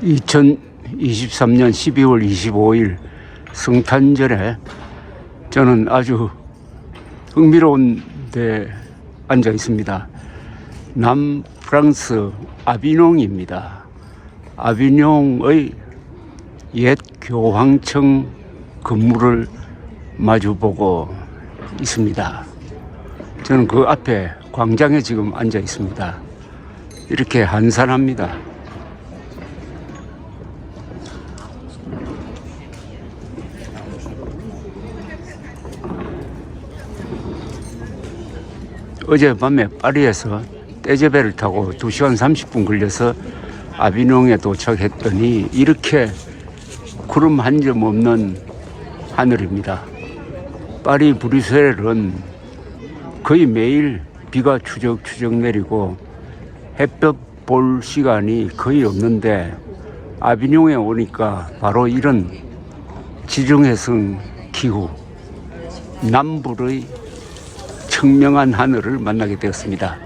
2023년 12월 25일 성탄절에 저는 아주 흥미로운 데 앉아 있습니다. 남프랑스 아비뇽입니다. 아비뇽의 옛 교황청 건물을 마주보고 있습니다. 저는 그 앞에 광장에 지금 앉아 있습니다. 이렇게 한산합니다. 어젯밤에 파리에서 떼제베를 타고 2시간 30분 걸려서 아비뇽에 도착했더니 이렇게 구름 한 점 없는 하늘입니다. 파리 브뤼셀은 거의 매일 비가 추적추적 내리고 햇볕 볼 시간이 거의 없는데 아비뇽에 오니까 바로 이런 지중해성 기후, 남불의 청명한 하늘을 만나게 되었습니다.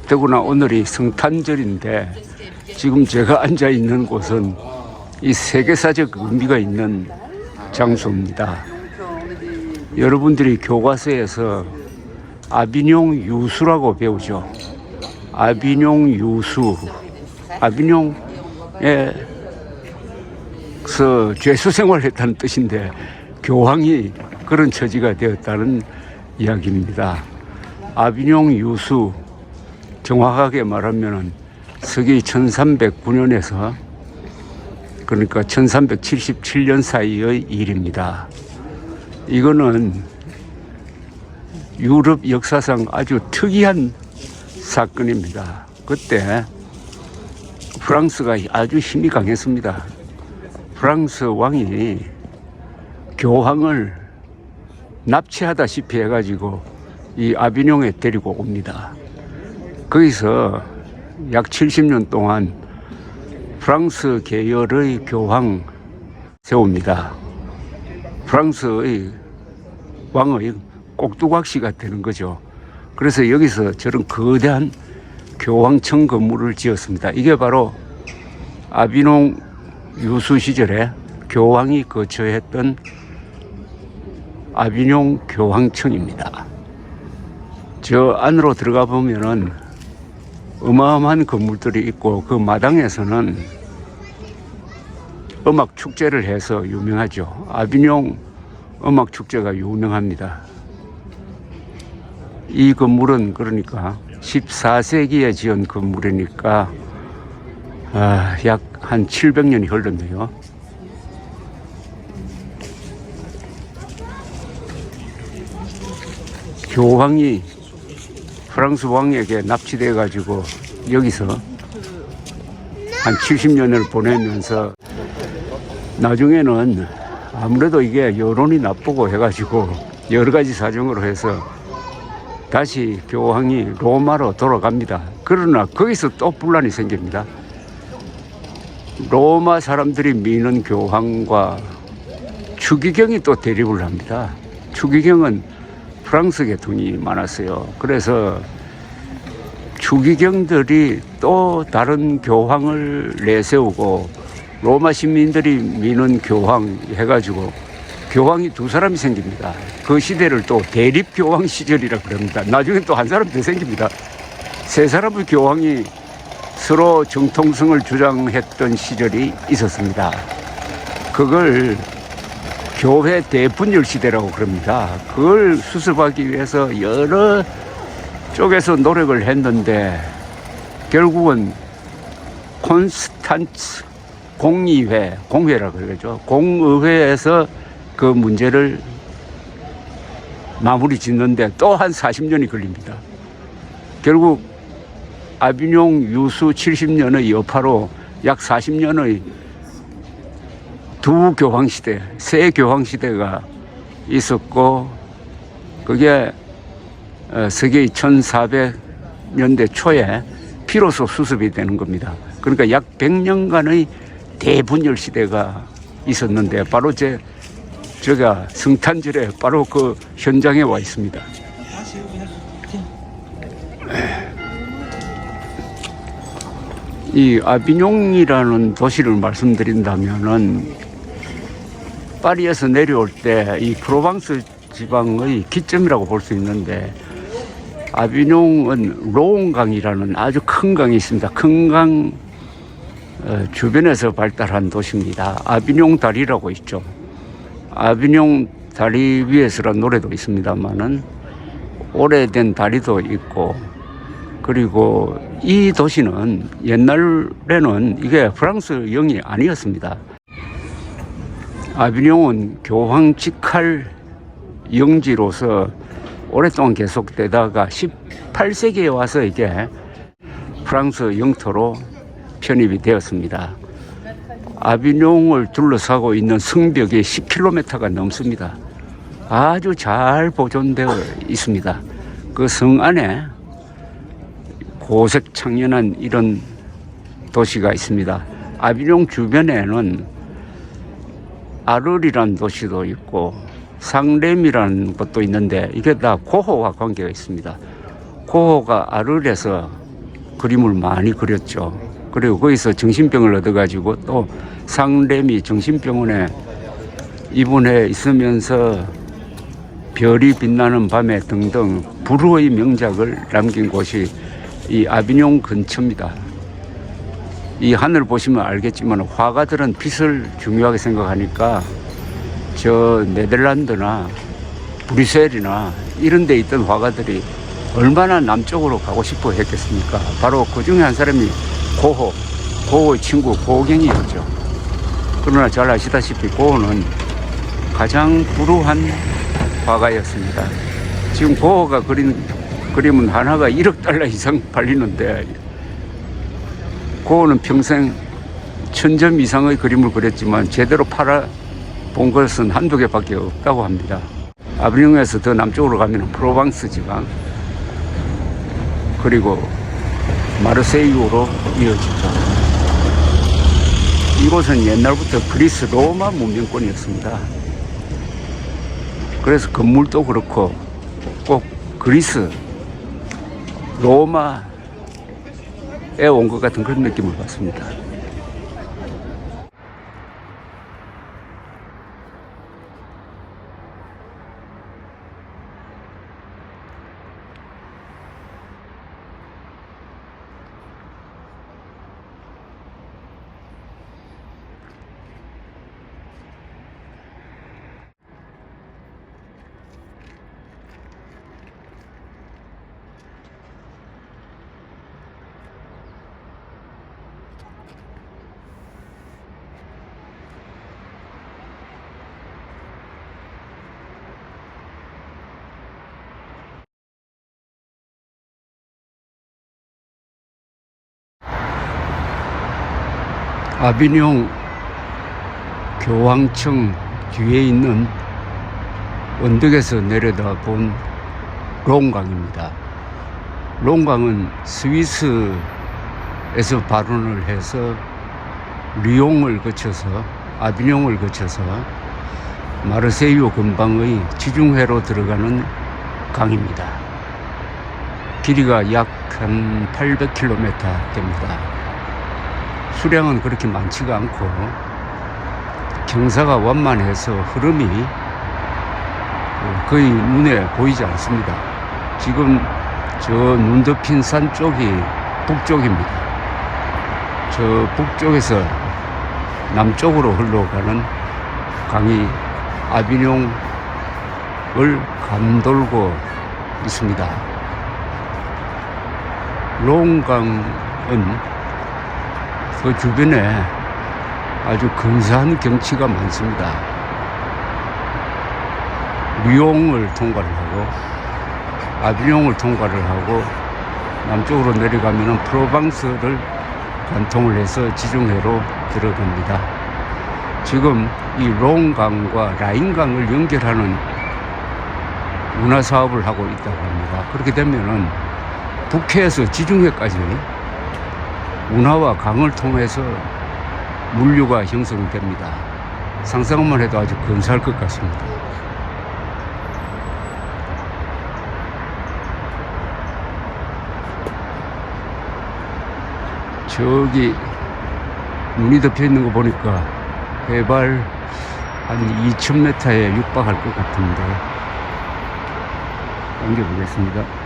더구나 오늘이 성탄절인데 지금 제가 앉아 있는 곳은 이 세계사적 의미가 있는 장소입니다. 여러분들이 교과서에서 아비뇽 유수라고 배우죠. 아비뇽 유수, 아비뇽에서 죄수 생활을 했다는 뜻인데 교황이 그런 처지가 되었다는 이야기입니다. 아비뇽 유수, 정확하게 말하면 서기 1309년에서 그러니까 1377년 사이의 일입니다. 이거는 유럽 역사상 아주 특이한 사건입니다. 그때 프랑스가 아주 힘이 강했습니다. 프랑스 왕이 교황을 납치하다시피 해가지고 이 아비뇽에 데리고 옵니다. 거기서 약 70년 동안 프랑스 계열의 교황 세웁니다. 프랑스의 왕의 꼭두각시가 되는 거죠. 그래서 여기서 저런 거대한 교황청 건물을 지었습니다. 이게 바로 아비뇽 유수 시절에 교황이 거처했던 아비뇽 교황청입니다. 저 안으로 들어가 보면은 어마어마한 건물들이 있고 그 마당에서는 음악 축제를 해서 유명하죠. 아비뇽 음악 축제가 유명합니다. 이 건물은 그러니까 14세기에 지은 건물이니까 약 한 700년이 흘렀네요. 교황이 프랑스 왕에게 납치돼 가지고 여기서 한 70년을 보내면서 나중에는 아무래도 이게 여론이 나쁘고 해가지고 여러 가지 사정으로 해서 다시 교황이 로마로 돌아갑니다. 그러나 거기서 또 분란이 생깁니다. 로마 사람들이 미는 교황과 추기경이 또 대립을 합니다. 추기경은 프랑스 계통이 많았어요. 그래서 추기경들이 또 다른 교황을 내세우고 로마 시민들이 미는 교황 해가지고 교황이 두 사람이 생깁니다. 그 시대를 또 대립교황 시절이라고 그럽니다. 나중에 또 한 사람이 더 생깁니다. 세 사람의 교황이 서로 정통성을 주장했던 시절이 있었습니다. 그걸 교회 대분열 시대라고 그럽니다. 그걸 수습하기 위해서 여러 쪽에서 노력을 했는데 결국은 콘스탄츠 공회라고 그러죠. 공의회에서 그 문제를 마무리 짓는데 또 한 40년이 걸립니다. 결국 아비뇽 유수 70년의 여파로 약 40년의 두 교황시대, 세 교황시대가 있었고 그게 서기 1400년대 초에 비로소 수습이 되는 겁니다. 그러니까 약 100년간의 대분열 시대가 있었는데 바로 제가 성탄절에 바로 그 현장에 와 있습니다. 이 아비뇽이라는 도시를 말씀드린다면은 파리에서 내려올 때 이 프로방스 지방의 기점이라고 볼 수 있는데, 아비뇽은 로옹강이라는 아주 큰 강이 있습니다. 큰 강 주변에서 발달한 도시입니다. 아비뇽 다리라고 있죠. 아비뇽 다리 위에서라는 노래도 있습니다만은 오래된 다리도 있고, 그리고 이 도시는 옛날에는 이게 프랑스 영이 아니었습니다. 아비뇽은 교황 직할 영지로서 오랫동안 계속되다가 18세기에 와서 이게 프랑스 영토로 편입이 되었습니다. 아비뇽을 둘러싸고 있는 성벽이 10km가 넘습니다. 아주 잘 보존되어 있습니다. 그 성 안에 고색 창연한 이런 도시가 있습니다. 아비뇽 주변에는 아르리라는 도시도 있고 상렘이라는 것도 있는데, 이게 다 고호와 관계가 있습니다. 고호가 아르레서 그림을 많이 그렸죠. 그리고 거기서 정신병을 얻어가지고 또 상렘이 정신병원에 입원해 있으면서 별이 빛나는 밤에 등등 불후의 명작을 남긴 곳이 이 아비뇽 근처입니다. 이 하늘 보시면 알겠지만 화가들은 빛을 중요하게 생각하니까 저 네덜란드나 브뤼셀이나 이런 데 있던 화가들이 얼마나 남쪽으로 가고 싶어 했겠습니까? 바로 그 중에 한 사람이 고호의 친구 고경이었죠. 그러나 잘 아시다시피 고호는 가장 불우한 화가였습니다. 지금 고호가 그린 그림은 하나가 1억 달러 이상 팔리는데, 고호는 평생 1000점 이상의 그림을 그렸지만 제대로 팔아본 것은 한두 개밖에 없다고 합니다. 아비뇽에서 더 남쪽으로 가면 프로방스 지방, 그리고 마르세유로 이어지죠. 이곳은 옛날부터 그리스 로마 문명권이었습니다. 그래서 건물도 그렇고 꼭 그리스 로마에 온 것 같은 그런 느낌을 받습니다. 아비뇽 교황청 뒤에 있는 언덕에서 내려다본 롱강입니다. 롱강은 스위스에서 발원을 해서 리옹을 거쳐서 아비뇽을 거쳐서 마르세유 근방의 지중해로 들어가는 강입니다. 길이가 약 한 800km 됩니다. 수량은 그렇게 많지가 않고 경사가 완만해서 흐름이 거의 눈에 보이지 않습니다. 지금 저 눈 덮인 산 쪽이 북쪽입니다. 저 북쪽에서 남쪽으로 흘러가는 강이 아비뇽을 감돌고 있습니다. 롱강은 그 주변에 아주 근사한 경치가 많습니다. 리옹을 통과를 하고 아비뇽을 통과를 하고 남쪽으로 내려가면 프로방스를 관통을 해서 지중해로 들어갑니다. 지금 이 롱강과 라인강을 연결하는 운하 사업을 하고 있다고 합니다. 그렇게 되면은 북해에서 지중해까지 운하와 강을 통해서 물류가 형성됩니다. 상상만 해도 아주 근사할 것 같습니다. 저기 눈이 덮여 있는 거 보니까 해발 한 2000m에 육박할 것 같은데, 당겨보겠습니다.